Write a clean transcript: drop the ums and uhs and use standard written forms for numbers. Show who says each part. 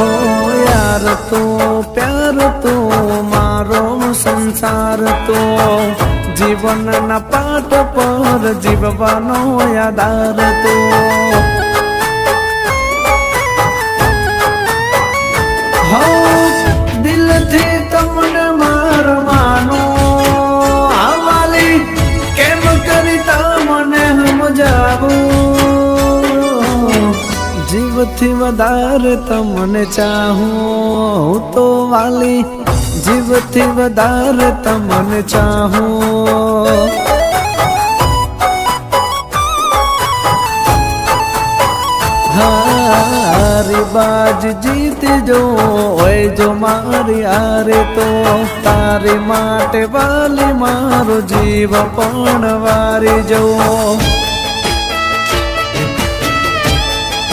Speaker 1: हो यार तो प्यार तो मारो संसार तो जीवन ना पाठ पर जीववानो आधार तो हो दिल थी तमने मार मानो आवाली केम करी तमने हम जाबू जीव थी वधारे तमने चाहूं तो वाली जीव थी वधारे तमने चाहूं हारी बाज जीत जो ओए जो मारी हारे तो तारी माटे वाली मारो जीव पण वारी जो।